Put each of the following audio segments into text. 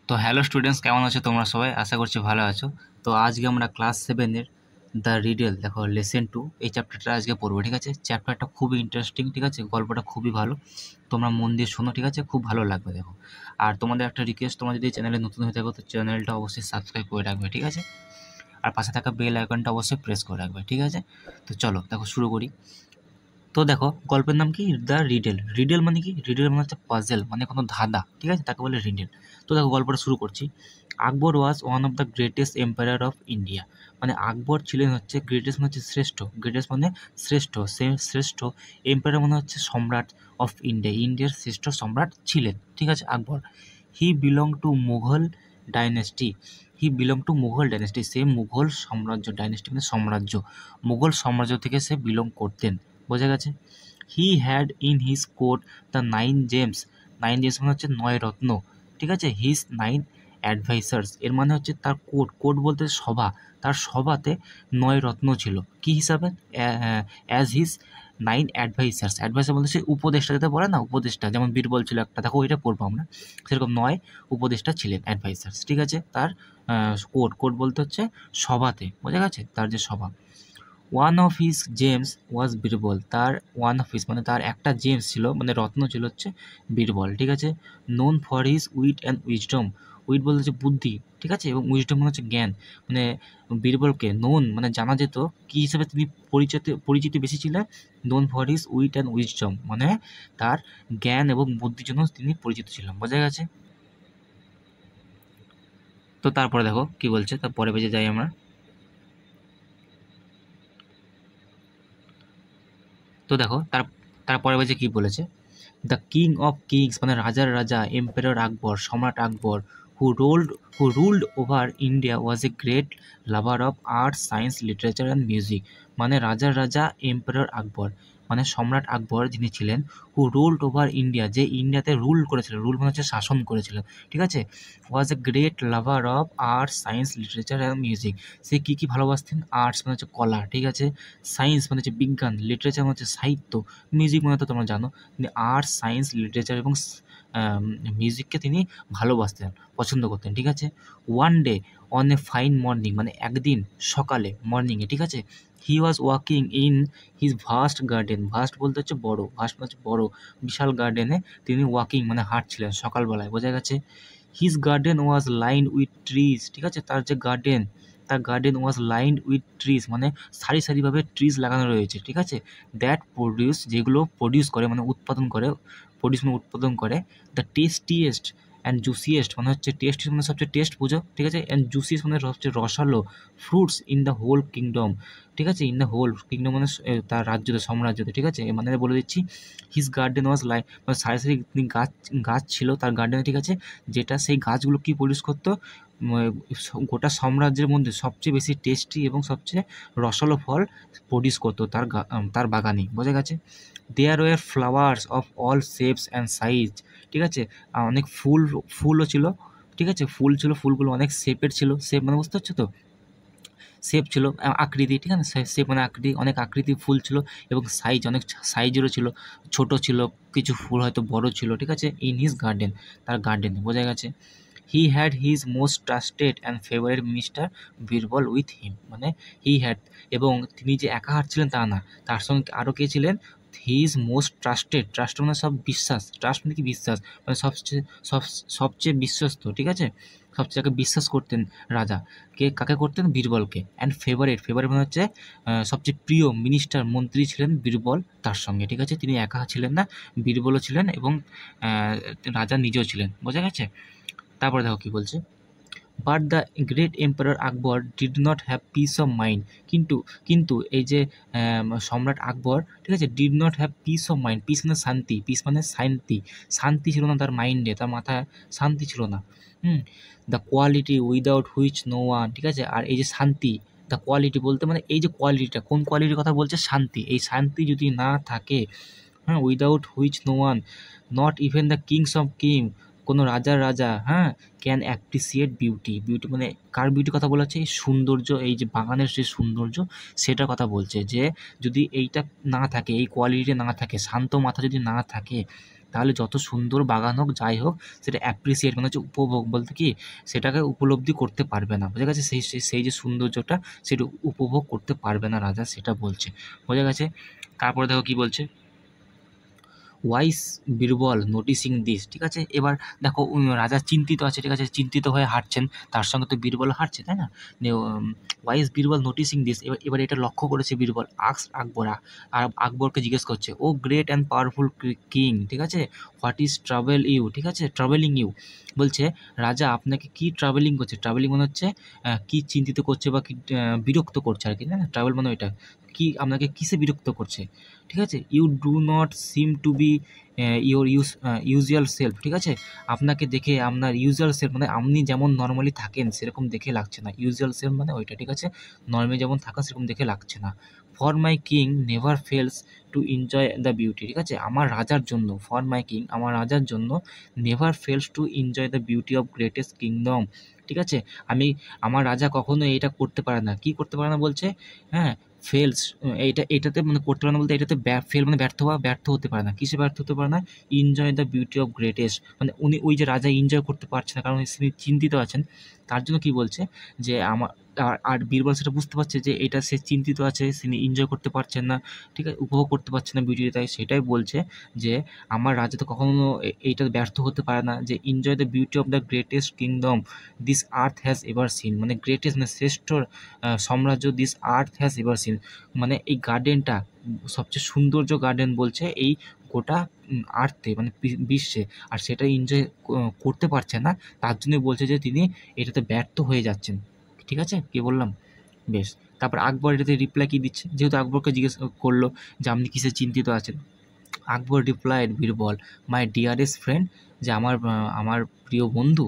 তো hello students, কেমন আছো তোমরা সবাই? আশা করছি ভালো আছো। তো আজকে আমরা ক্লাস 7-এর দ্য রিডল দেখো লেসন 2 এই চ্যাপ্টারটা আজকে পড়বো। ঠিক আছে, চ্যাপ্টারটা খুবই ইন্টারেস্টিং। ঠিক আছে, গল্পটা খুবই ভালো, তোমরা মন দিয়ে শোনো। ঠিক আছে, খুব ভালো লাগবে দেখো। আর তোমাদের একটা রিকোয়েস্ট, তোমরা যদি চ্যানেলে নতুন হয়ে থাকো তো চ্যানেলটা অবশ্যই সাবস্ক্রাইব করে রাখবে। ঠিক আছে, আর পাশে থাকা বেল আইকনটা অবশ্যই প্রেস করে রাখবে। ঠিক আছে, তো চলো দেখো শুরু করি। তো দেখো গল্পের নাম কি? The Riedel. রিডেল মানে কি? রিডেল মানে হচ্ছে পাজেল, মানে কোনো ধাঁধা। ঠিক আছে, তাকে বলে রিডেল। তো দেখো গল্পটা শুরু করছি। Akbar was one of the greatest empire of India. মানে আকবর ছিলেন হচ্ছে গ্রেটেস্ট, মানে হচ্ছে শ্রেষ্ঠ। গ্রেটেস্ট মানে শ্রেষ্ঠ, শ্রেষ্ঠ। এম্পায়ার মানে হচ্ছে সম্রাট অফ ইন্ডিয়া, ইন্ডিয়ার শ্রেষ্ঠ সম্রাট ছিলেন। ঠিক আছে, আকবর। হি বিলং টু মুঘল ডাইনেস্টি। সে মুঘল সাম্রাজ্য, ডাইনেস্টি মানে সাম্রাজ্য, মুঘল সাম্রাজ্য থেকে সে বিলং করতেন। বোঝা গেছে? He had in his court the 9 James. 9 James মানে হচ্ছে 9 রত্ন। ঠিক আছে, হিজ 9 অ্যাডভাইসার্স, এর মানে হচ্ছে তার কোর্ট। কোর্ট বলতে সভা, তার সভাতে 9 রত্ন ছিল। কি হিসাবে? As his 9 অ্যাডভাইসার্স। অ্যাডভাইসার বলতে সে উপদেষ্টা, যেটা বলে না উপদেষ্টা, যেমন বীরবল ছিল একটা, দেখো ওইটা পড়বো আমরা। সেরকম 9 উপদেষ্টা ছিলেন, অ্যাডভাইসার্স। ঠিক আছে, তার কোর্ট বলতে হচ্ছে সভাতে। বোঝা গেছে? তার যে সভা। ওয়ান অফ হিজ জেমস ওয়াজ বীরবল। তার ওয়ান অফ হিজ মানে তার একটা জেমস ছিল, মানে রত্ন ছিল হচ্ছে বীরবল। ঠিক আছে, known for his wit and wisdom. Wit বলতে হচ্ছে বুদ্ধি, ঠিক আছে, এবং উইজডম মানে হচ্ছে জ্ঞান। মানে বীরবলকে নোন মানে জানা যেত কী হিসেবে তিনি পরিচিতি বেশি ছিলেন? Known for his wit and wisdom, মানে তার জ্ঞান এবং বুদ্ধির জন্য তিনি পরিচিত ছিলেন। বোঝা গেছে? তো তারপরে দেখো কি বলছে, তারপরে বেজে যাই আমরা। তো দেখো তারপরে বেজে কি বলেছে। দ্য কিং অফ কিংস মানে রাজার রাজা, এম্পায়ার আকবর, সম্রাট Akbar, who ruled over India was a great lover of art, science, literature and music. মানে রাজার রাজা এম্পায়ার আকবর মানে সম্রাট আকবর যিনি ছিলেন, হু রুলড ওভার ইন্ডিয়া, যে ইন্ডিয়াতে রুল করেছিলেন, রুল মানে হচ্ছে শাসন করেছিলেন। ঠিক আছে, was a great lover of art, science, literature and music. সে কী কী ভালোবাসতেন? আর্টস মানে হচ্ছে কলা, ঠিক আছে, সায়েন্স মানে হচ্ছে বিজ্ঞান, লিটারেচার মানে হচ্ছে সাহিত্য, মিউজিক মানে তো তোমরা জানো। তিনি আর্টস, সায়েন্স, লিটারেচার এবং মিউজিককে তিনি ভালোবাসতেন, পছন্দ করতেন। ঠিক আছে, one day on a fine morning মানে একদিন সকালে, মর্নিংয়ে, ঠিক আছে, he was walking in his vast garden. Vast বলতে হচ্ছে বড়, ভাস্ট মানে হচ্ছে বড়, বিশাল গার্ডেনে তিনি ওয়াকিং মানে হাঁটছিলেন সকালবেলায়। বোঝা গেছে? His garden was lined with trees. ঠিক আছে, তার যে গার্ডেন, তার garden was lined with trees মানে সারি সারিভাবে ট্রিজ লাগানো রয়েছে। ঠিক আছে, দ্যাট প্রডিউস, যেগুলো প্রডিউস করে মানে উৎপাদন করে, প্রডিউস মানে উৎপাদন করে, দ্য টেস্টিয়েস্ট অ্যান্ড জুসিয়েস্ট মানে হচ্ছে টেস্ট মানে সবচেয়ে টেস্ট, বুঝো, ঠিক আছে, অ্যান্ড জুসিয়েস্ট মানে সবচেয়ে রসালো fruits in the whole kingdom. ঠিক আছে, ইন দ্য হোল কিংডম মানে তার রাজ্যতে, সাম্রাজ্যতে। ঠিক আছে, মানে বলে দিচ্ছি, হিজ গার্ডেন ওয়াজ মানে সারি সারি গাছ ছিল তার গার্ডেনে। ঠিক আছে, যেটা সেই গাছগুলো কি প্রডিউস করতো? গোটা সাম্রাজ্যের মধ্যে সবচেয়ে বেশি টেস্টি এবং সবচেয়ে রসালো ফল প্রডিউস করতো তার বাগানে। বোঝা গেছে? There were flowers of all shapes and size. ঠিক আছে, অনেক ফুলও ছিল। ঠিক আছে, ফুল ছিল, ফুলগুলো অনেক শেপের ছিল। শেপ মানে বুঝতে পারছো তো? শেপ ছিল, আকৃতি। ঠিক আছে, শেপ মানে আকৃতি, অনেক আকৃতি ফুল ছিল, এবং সাইজ অনেক সাইজেরও ছিল, ছোট ছিল, কিছু ফুল হয়তো বড় ছিল। ঠিক আছে, ইন হিজ গার্ডেন, তার গার্ডেনে। বোঝা গেছে? He had his most trusted and favourite minister Birbal with him. মানে হি হ্যাড, এবং তিনি যে একা হাঁটছিলেন তা না, তার সঙ্গে আরও কে ছিলেন? হিজ মোস্ট ট্রাস্টেড, ট্রাস্ট মানে সব বিশ্বাস, ট্রাস্ট মানে কি? বিশ্বাস, মানে সবচেয়ে বিশ্বস্ত। ঠিক আছে, সবচেয়ে যাকে বিশ্বাস করতেন রাজা, কাকে করতেন? বীরবলকে। অ্যান্ড ফেভারিট মানে হচ্ছে সবচেয়ে প্রিয় মিনিস্টার, মন্ত্রী ছিলেন বীরবল তার সঙ্গে। ঠিক আছে, তিনি একা ছিলেন না, বীরবলও ছিলেন এবং রাজা নিজেও ছিলেন। বোঝা গেছে? তারপরে দেখো কি বলছে। But the great emperor Akbar did not have peace of mind. কিন্তু এই যে সম্রাট আকবর, ঠিক আছে, did not have peace of mind. Piece মানে শান্তি, পিস মানে শান্তি ছিল না তার মাইন্ডে, তার মাথায় শান্তি ছিল না। The quality without which no one. ঠিক আছে, আর এই যে শান্তি, দ্য কোয়ালিটি বলতে মানে এই যে কোয়ালিটিটা, কোন কোয়ালিটির কথা বলছে? শান্তি। এই শান্তি যদি না থাকে, হ্যাঁ, without which no one, not even the kings of king, কোনো রাজার রাজা, হ্যাঁ, ক্যান অ্যাপ্রিসিয়েট বিউটি। বিউটি মানে কার বিউটির কথা বলা হচ্ছে? এই সৌন্দর্য, এই যে বাগানের যে সৌন্দর্য সেটার কথা বলছে। যে যদি এইটা না থাকে, এই কোয়ালিটি না থাকে, শান্ত মাথা যদি না থাকে, তাহলে যত সুন্দর বাগান হোক যাই হোক সেটা অ্যাপ্রিসিয়েট মানে হচ্ছে উপভোগ বলতে কি সেটাকে উপলব্ধি করতে পারবে না, বোঝা গেছে? সেই যে সৌন্দর্যটা সেটা উপভোগ করতে পারবে না রাজা, সেটা বলছে, বোঝা গেছে? তারপরে দেখো কি বলছে, ওয়াইস বীরবল নোটিসিং দিস, ঠিক আছে? এবার দেখো রাজা চিন্তিত আছে, ঠিক আছে, চিন্তিত হয়ে হাঁটছেন, তার সঙ্গে তো বীরবল হাঁটছে, তাই না? ওয়াইস বীরবল নোটিসিং দিস, এবার এটা লক্ষ্য করেছে বীরবল, আক্স আকবর, আর আকবরকে জিজ্ঞেস করছে, ও গ্রেট অ্যান্ড পাওয়ারফুল কিং, ঠিক আছে, হোয়াট ইজ ট্রাভেল ইউ, ঠিক আছে, ট্রাভেলিং ইউ, বলছে রাজা আপনাকে কি ট্রাভেলিং করছে, ট্রাভেলিং মানে হচ্ছে কি চিন্তিত করছে বা কি বিরক্ত করছে আর কি, না ট্রাভেল মানে ওইটা, কি আপনাকে কিসে বিরক্ত করছে, ঠিক আছে? You do not seem to be your usual self, ঠিক আছে, আপনাকে দেখে আপনার ইউজুয়াল সেলফ মানে আপনি যেমন নর্মালি থাকেন সেরকম দেখে লাগছে না, ইউজুয়াল সেলফ মানে ওইটা, ঠিক আছে, নর্মালি যেমন থাকা সেরকম দেখে লাগছে না। For my king never fails to enjoy the beauty, ঠিক আছে, আমার রাজার জন্য, ফর মাই কিং আমার রাজার জন্য, never fails to enjoy the beauty of greatest kingdom, ঠিক আছে, আমার রাজা কখনো এটা করতে পারে না, কি করতে পারে না বলছে, হ্যাঁ, ফেলস, এটাতে মানে করতে পারে না বলতে এটাতে ফেল মানে ব্যর্থ হতে পারে না, কিসে ব্যর্থ হতে পারে না, enjoy the beauty of greatest, মানে উনি ওই যে রাজা এনজয় করতে পারছে না কারণ তিনি চিন্তিত আছেন, তার জন্য কি বলছে যে আর বীরবল সেটা বুঝতে পারছে যে এটা সে চিন্তিত আছে, তিনি এনজয় করতে পারছেন না, ঠিক আছে, উপভোগ করতে পারছে না বিউটি, তাই সেটাই বলছে যে আমার রাজা তো কখনো এইটা ব্যর্থ হতে পারে না যে enjoy the beauty of the greatest kingdom this earth has ever seen, মানে গ্রেটেস্ট মানে শ্রেষ্ঠ সাম্রাজ্য this earth has ever seen, মানে এই গার্ডেনটা সবচেয়ে সৌন্দর্য গার্ডেন বলছে এই গোটা আর্থে মানে বিশ্বে, আর সেটা এনজয় করতে পারছে না, তার জন্যই বলছে যে তিনি এটাতে ব্যর্থ হয়ে যাচ্ছেন, ঠিক আছে, কি বললাম? বেশ, তারপর আকবর এটাতে রিপ্লাই কী দিচ্ছে, যেহেতু আকবরকে জিজ্ঞেস করলো যে আপনি কিসে চিন্তিত আছেন, Akbar replied Birbal, my dearest friend, যে আমার প্রিয় বন্ধু,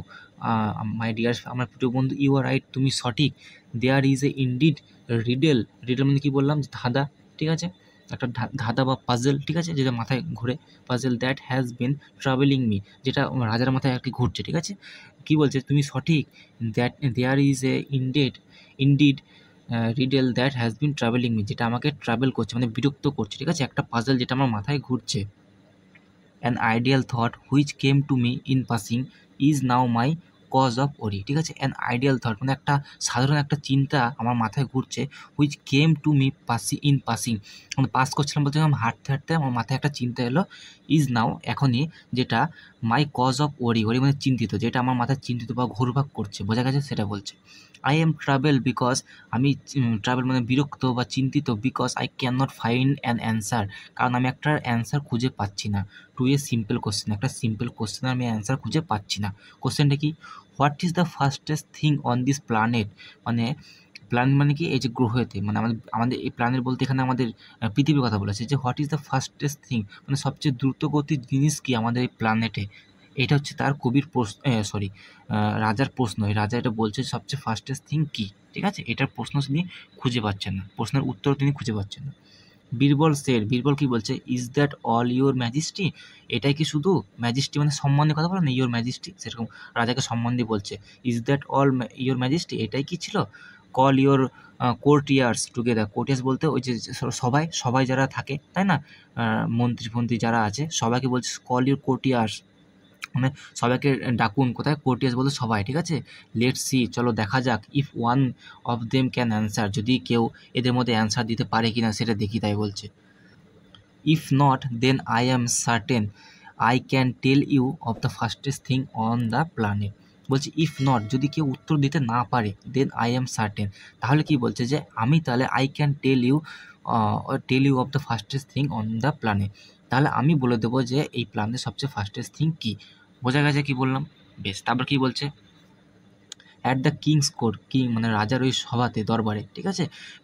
আমার প্রিয় বন্ধু, ইউ আর রাইট, তুমি সঠিক, there is a indeed riddle, riddle মানে কি বললাম, ধাঁধা, ঠিক আছে, একটা ধাঁধা বা পাজেল, ঠিক আছে, যেটা মাথায় ঘুরে, puzzle that has been travelling me, যেটা রাজার মাথায় আর কি ঘুরছে, ঠিক আছে, কি বলছে তুমি সঠিক, that there is a indeed riddle that has been travelling me, যেটা আমাকে ট্রাভেল করছে মানে বিরক্ত করছে, ঠিক আছে, একটা পাজল যেটা আমার মাথায় ঘুরছে, an ideal thought which came to me in passing is now my cause of worry, ঠিক আছে, অ্যান আইডিয়াল থট মানে একটা সাধারণ একটা চিন্তা আমার মাথায় ঘুরছে, which came to me in passing, মানে পাস করছিলাম বলতে আমি হাঁটতে হাঁটতে আমার মাথায় একটা চিন্তা এলো, ইজ নাও এখনই, যেটা মাই কজ অফ ওরি, ওরি মানে চিন্তিত, যেটা আমার মাথায় চিন্তিত বা ঘুরপাক করছে, বোঝা গেছে, সেটা বলছে। আই এম ট্রাভেল বিকজ, আমি ট্রাভেল মানে বিরক্ত বা চিন্তিত, because I can not find an answer, কারণ আমি একটা অ্যান্সার খুঁজে পাচ্ছি না, টু এ সিম্পল কোশ্চেন, একটা সিম্পল কোশ্চেনের আমি অ্যান্সার খুঁজে পাচ্ছি না। কোশ্চেনটা কি, what is the fastest thing on this planet, মানে প্ল্যানেট মানে কি এই যে গ্রহেতে, মানে আমাদের এই প্ল্যানেট বলতে এখানে আমাদের পৃথিবীর কথা বলেছে, যে what is the fastest thing মানে সবচেয়ে দ্রুতগতির জিনিস কি আমাদের এই প্ল্যানেটে, এটা হচ্ছে তার কবির প্রশ্ন, রাজার প্রশ্ন, এই রাজা এটা বলছে সবচেয়ে ফাস্টেস্ট থিং কী, ঠিক আছে, এটার প্রশ্ন তিনি খুঁজে পাচ্ছেন না, প্রশ্নের উত্তর তিনি খুঁজে পাচ্ছেন না। বীরবল সেড, বীরবল কি বলছে, ইজ দ্যাট অল ইউর ম্যাজিস্ট্রি, এটাই কি শুধু, ম্যাজিস্ট্রি মানে সম্মানের কথা বলে না, ইউর ম্যাজিস্ট্রি, সেরকম রাজাকে সম্মান দিয়ে বলছে, ইজ দ্যাট অল ইউর ম্যাজিস্ট্রি, এটাই কি ছিল, কল ইউর কোর্টিয়ার্স টুগেদার, কোর্টিয়ার্স বলতে ওই যে সবাই যারা থাকে তাই না, মন্ত্রী যারা আছে সবাইকে বলছে কল ইউর কোর্টিয়ার্স, মানে সবাইকে ডাকুন, কোথায়, কোর্টিয়াস বলতে সবাই, ঠিক আছে, লেটস সি চলো দেখা যাক, if one of them can answer, যদি কেউ এদের মধ্যে অ্যান্সার দিতে পারে কিনা সেটা দেখি, তাই বলছে। If not then I am certain I can tell you of the fastest thing on the planet, বলছে ইফ নট যদি কেউ উত্তর দিতে না পারে, দেন আই অ্যাম সার্টেন, তাহলে কি বলছে যে আমি তাহলে I can tell you of the fastest thing on the planet, তাহলে আমি বলে দেবো যে এই প্ল্যানেটের সবচেয়ে ফাস্টেস্ট থিং কী, বোঝা গেছে কি বললাম? বেশ, তারপর কি বলছে, at the king's court, king মানে রাজার ওই সভাতে, দরবারে, ঠিক আছে,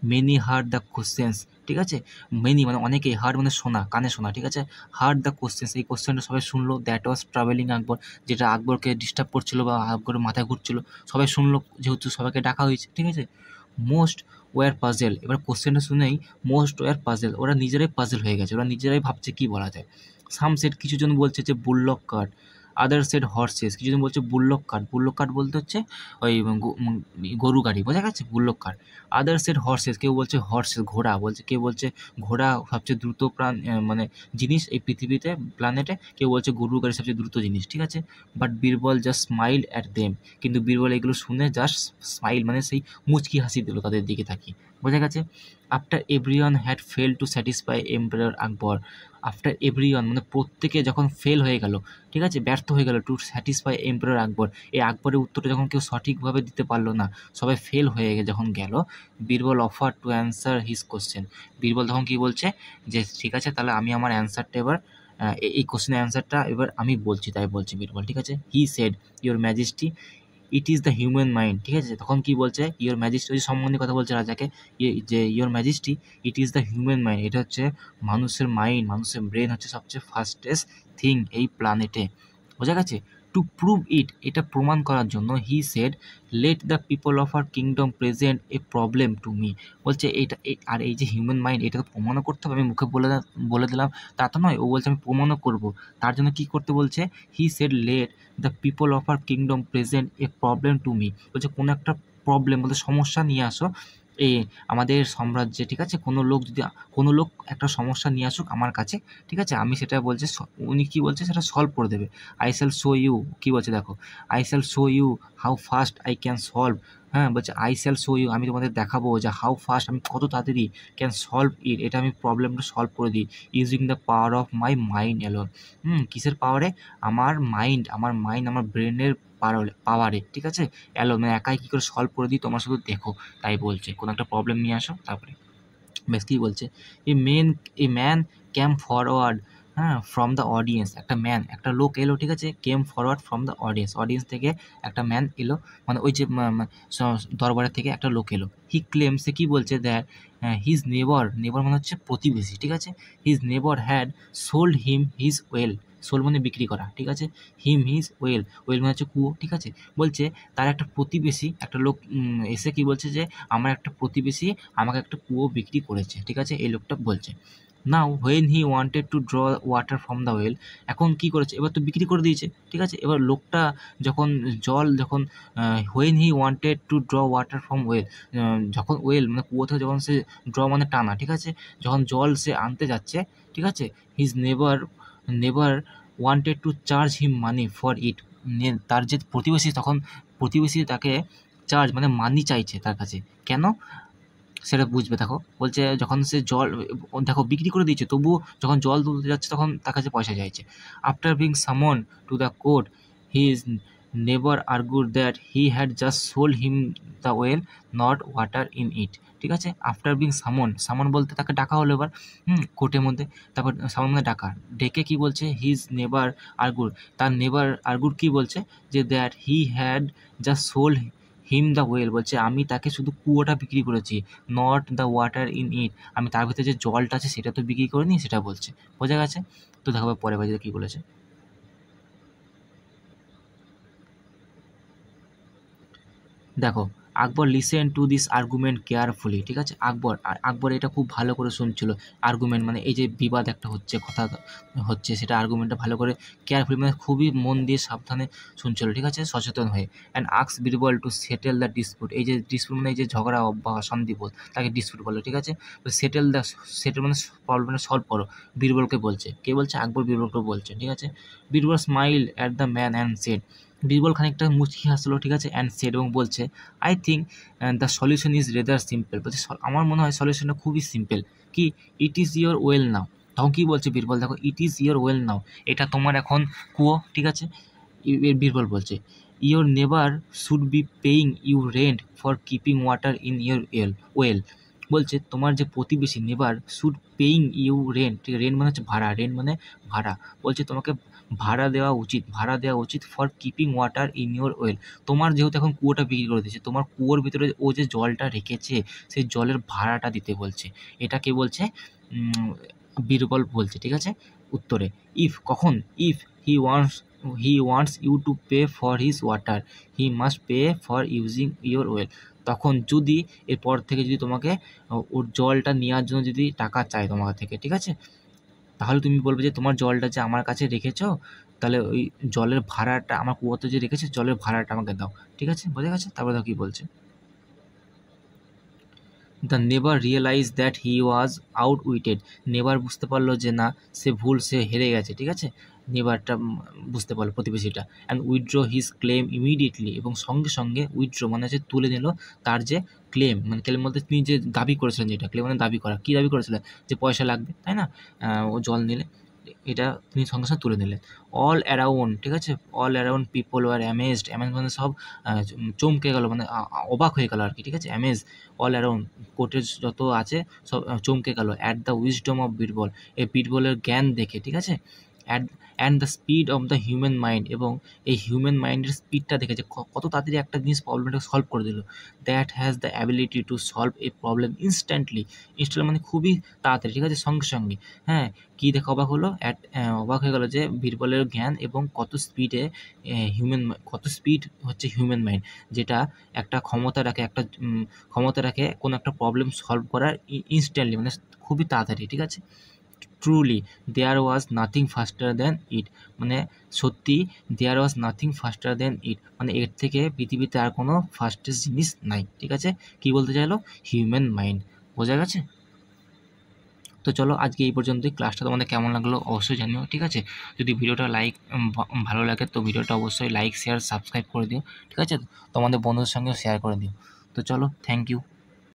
মেনি হার্ড দ্য কোশ্চেন্স, ঠিক আছে, মেনি মানে অনেকে, হার্ড মানে শোনা, কানে শোনা, ঠিক আছে, হার্ড দ্য কোশ্চেন্স, এই কোশ্চেনটা সবাই শুনলো, দ্যাট ওয়াজ ট্রাভেলিং আকবর, যেটা আকবরকে ডিস্টার্ব করছিল বা আকবরের মাথায় ঘুরছিল, সবাই শুনলো যেহেতু সবাইকে ডাকা হয়েছে, ঠিক আছে, মোস্ট ওয়ার পাজেল, এবার কোশ্চেনটা শুনেই মোস্ট ওয়ার পাজেল, ওরা নিজেরাই পাজেল হয়ে গেছে, ওরা নিজেরাই ভাবছে কী বলা যায়। সামসেট, কিছু জন বলছে যে বুললক কার্ট, আদার সেড হর্সেস, কিছুজন বলছে বুল্লক কার্ট, বুল্লক কার্ট বলতে হচ্ছে ওই গরু গাড়ি, বোঝা গেছে, বুল্লক কার্ট। আদার সেড হর্সেস, কেউ বলছে হর্সেস ঘোড়া বলছে, কেউ বলছে ঘোড়া সবচেয়ে দ্রুত মানে জিনিস এই পৃথিবীতে প্ল্যানেটে, কেউ বলছে গরু গাড়ি সবচেয়ে দ্রুত জিনিস, ঠিক আছে। But Birbal just smile at them, কিন্তু বীরবল এগুলো শুনে জাস্ট স্মাইল মানে সেই মুচকি হাসি দিল তাদের দিকে তাকিয়ে, বোঝা গেছে। After everyone had fail to satisfy emperor Akbar, after everyone মানে প্রত্যেকে যখন ফেল হয়ে গেল, ঠিক আছে, ব্যর্থ হয়ে গেল টু স্যাটিসফাই এম্পারার আকবর, এই আকবরের উত্তরটা যখন কেউ সঠিকভাবে দিতে পারলো না, সবাই ফেল হয়ে যখন গেল, Birbal offer to answer his question, Birbal তখন কী বলছে যে ঠিক আছে তাহলে আমি আমার অ্যান্সারটা এবার এই কোশ্চেনের অ্যান্সারটা এবার আমি বলছি, তাই বলছি বীরবল, ঠিক আছে। He said your majesty it is the human mind, ঠিক আছে, তখন কি বলছে ইওর ম্যাজেস্টি, ওই সম্বন্ধে কথা বলছে রাজাকে, যে your majesty it is the human mind, এটা হচ্ছে মানুষের মাইন্ড, মানুষের ব্রেন হচ্ছে সবচেয়ে ফাস্টেস্ট থিং এই প্ল্যানেটে, বোঝা গেছে। টু প্রুভ ইট, এটা প্রমাণ করার জন্য he said let the people of our kingdom present a problem to me, বলছে এটা আর এই যে হিউম্যান মাইন্ড এটা তো প্রমাণও করতে হবে, আমি মুখে বলে দিলাম তা তো নয়, ও বলছে আমি প্রমাণও করবো, তার জন্য কি করতে বলছে, he said let the people of our kingdom present a problem to me, বলছে কোনো একটা প্রবলেম বলতে সমস্যা নিয়ে আসো এই আমাদের সাম্রাজ্যে, ঠিক আছে, কোনো লোক একটা সমস্যা নিয়ে আসুক আমার কাছে, ঠিক আছে, আমি সেটা বলছে উনি কী বলছে সেটা সলভ করে দেবে। আই শ্যাল শো ইউ, কী বলছে দেখো, I shall show you how fast I can solve, হ্যাঁ বলছে আই শ্যাল শো ইউ, আমি তোমাদের দেখাবো যে হাউ ফাস্ট আমি কত তাড়াতাড়ি ক্যান সলভ ইট, এটা আমি প্রবলেমটা সলভ করে দিই, using the power of my mind alone, কিসের পাওয়ারে, আমার মাইন্ড আমার ব্রেনের পাওয়ারে, ঠিক আছে, অ্যালোন মানে একাই কী করে সলভ করে দিই তোমরা শুধু দেখো, তাই বলছে কোনো একটা প্রবলেম নিয়ে আসো, তারপরে বেশ কী বলছে, এ ম্যান ক্যাম ফরওয়ার্ড, হ্যাঁ ফ্রম দ্য অডিয়েন্স, একটা লোক এলো, ঠিক আছে, came forward from the audience থেকে একটা ম্যান এলো, মানে ওই যে দরবারের থেকে একটা লোক এলো। হি ক্লেম, সে কী বলছে, দ্যাট হিজ নেবার মানে হচ্ছে প্রতিবেশী, ঠিক আছে, his neighbour had sold him his well, sold মানে বিক্রি করা, ঠিক আছে, হিম হিজ ওয়েল মানে হচ্ছে কুয়ো, ঠিক আছে, বলছে তার একটা প্রতিবেশী একটা লোক এসে কি বলছে যে আমার একটা প্রতিবেশী আমাকে একটা কুয়ো বিক্রি করেছে, ঠিক আছে, এই লোকটা বলছে। Now when he wanted to draw water from the well, এখন কি করেছে, এবার তো বিক্রি করে দিয়েছে, ঠিক আছে, এবার লোকটা যখন when he wanted to draw water from well, যখন ওয়েল মানে কুয়ো থেকে যখন সে ড্র মানে টানা, ঠিক আছে, যখন জল সে আনতে যাচ্ছে, ঠিক আছে, his never wanted to charge him money for it, তার যে প্রতিবেশী তাকে চার্জ মানে মানি চাইছে তার কাছে, কেন সেটা বুঝবে, দেখো বলছে যখন সে জল দেখো বিক্রি করে দিয়েছে, তবুও যখন জল তুলতে যাচ্ছে তখন তার কাছে পয়সা চাইছে। After being summon to the court he is neighbour argued that he had just sold him the well not water in it, ঠিক আছে, আফটার বিং সামন বলতে তাকে ডাকা হলো এবার কোর্টের মধ্যে, তারপর সামন মানে ডাকা, ডেকে কি বলছে, হিজ নেভার আর্গুড, তার নেভার আর্গুড কি বলছে যে that he had just sold him the well, বলছে আমি তাকে শুধু কুয়োটা বিক্রি করেছি, নট দ্য ওয়াটার ইন ইট, আমি তার ভিতরে যে জলটা আছে সেটা তো বিক্রি করিনি, সেটা বলছে, বোঝা গেছে। তো দেখো পরের বাজিতে কী বলেছে, দেখো Akbar listen to this argument carefully, ঠিক আছে, আকবর এটা খুব ভালো করে শুনছিল, আর্গুমেন্ট মানে এই যে বিবাদ একটা হচ্ছে, কথা হচ্ছে, সেটা আর্গুমেন্টটা ভালো করে কেয়ারফুলি মানে খুবই মন দিয়ে সাবধানে শুনছিল, ঠিক আছে, সচেতন হয়ে। And asks Birbal to settle the dispute, এই যে ডিসপুট মানে এই যে ঝগড়া বা অশান্তি বোধ, তাকে ডিসপুট বলে, ঠিক আছে, তো সেটেল মানে প্রবলেমটা সলভ করো, বীরবলকে বলছে, কে বলছে, আকবর বীরবলকে বলছে, ঠিক আছে। Birbal smile at the man and said, Birbal খানিকটা মুচকি হাসলো, ঠিক আছে, অ্যান্ড সেড এবং বলছে I think the solution is rather simple, বলছে আমার মনে হয় সলিউশনটা খুবই সিম্পল, কি it is your well now, তখন কী বলছে বীরবল, দেখো it is your well now, এটা তোমার এখন কুয়ো, ঠিক আছে, বীরবল বলছে your never should be paying you rent for keeping water in your well, বলছে তোমার যে প্রতিবেশী never should paying you rent, ঠিক রেন্ট মানে হচ্ছে ভাড়া, ভাড়া, বলছে তোমাকে ভাড়া দেওয়া উচিত for keeping water in your well, তোমার যেহেতু এখন কুয়োটা বিক্রি করে দিয়েছে, তোমার কুয়োর ভিতরে ও যে জলটা রেখেছে সেই জলের ভাড়াটা দিতে বলছে, এটা কে বলছে, বীরবল বলছে, ঠিক আছে, উত্তরে if he wants you to pay for his water he must pay for using your well, তখন যদি এরপর থেকে যদি তোমাকে ওর জলটা নেওয়ার জন্য যদি টাকা চায় তোমার থেকে, ঠিক আছে, তাহলে তুমি বলবে যে তোমার জলটা যে আমার কাছে রেখেছো তাহলে ওই জলের ভাড়াটা আমার কুয়োতে যে রেখেছে জলের ভাড়াটা আমাকে দাও, ঠিক আছে, বোঝা গেছে? তারপরে দেখো কী বলছে, the neighbour realise that he was outwitted, neighbour বুঝতে পারলো যে না সে হেরে গেছে, ঠিক আছে, নেভারটা বুঝতে পারলো প্রতিবেশীটা, and withdraw his claim immediately, এবং সঙ্গে সঙ্গে উইথড্র মানে হচ্ছে তুলে নিল তার যে ক্লেম, মানে ক্লেম বলতে তিনি যে দাবি করেছিলেন, যেটা ক্লেম মানে দাবি করা, কী দাবি করেছিলেন, যে পয়সা লাগবে, তাই না, ও জল নিলে, এটা তিনি সঙ্গে সঙ্গে তুলে নিলেন। অল অ্যারাউন্ড, ঠিক আছে, all around people were amazed, amaze মানে সব চমকে গেল, মানে অবাক হয়ে গেল আর কি, ঠিক আছে, অ্যামেজ, অল অ্যারাউন্ড কোর্টের যত আছে সব চমকে গেল, at the wisdom of Birbal, এই বীরবলের জ্ঞান দেখে, ঠিক আছে, at and the speed of the human mind, এবং এই হিউম্যান মাইন্ডের স্পিডটা দেখে যে কত তাড়াতাড়ি একটা জিনিস প্রবলেমটা সলভ করে দিল, that has the ability to solve a problem instantly, instant মানে খুবই তাড়াতাড়ি, ঠিক আছে, সঙ্গে সঙ্গে, হ্যাঁ, কী দেখে অবাক হলো, অবাক হয়ে গেল যে বীরবলের জ্ঞান এবং কত স্পিডে কত স্পিড হচ্ছে হিউম্যান মাইন্ড, যেটা একটা ক্ষমতা রাখে কোনো একটা প্রবলেম সলভ করার ইনস্ট্যান্টলি, মানে খুবই তাড়াতাড়ি, ঠিক আছে। Truly there was nothing faster than it, মানে সত্যি দেয়ার was nothing faster than it, মানে এর থেকে পৃথিবীতে আর কোনো ফাস্টেস্ট জিনিস নাই, ঠিক আছে, কী বলতে চাইলো, হিউম্যান মাইন্ড, বোঝা গেছে? তো চলো আজকে এই পর্যন্তই, ক্লাসটা তোমাদের কেমন লাগলো অবশ্যই জানিও, ঠিক আছে, যদি ভিডিওটা ভালো লাগে তো ভিডিওটা অবশ্যই লাইক শেয়ার সাবস্ক্রাইব করে দিও, ঠিক আছে, তোমাদের বন্ধুদের সঙ্গেও শেয়ার করে দিও। তো চলো, থ্যাংক ইউ।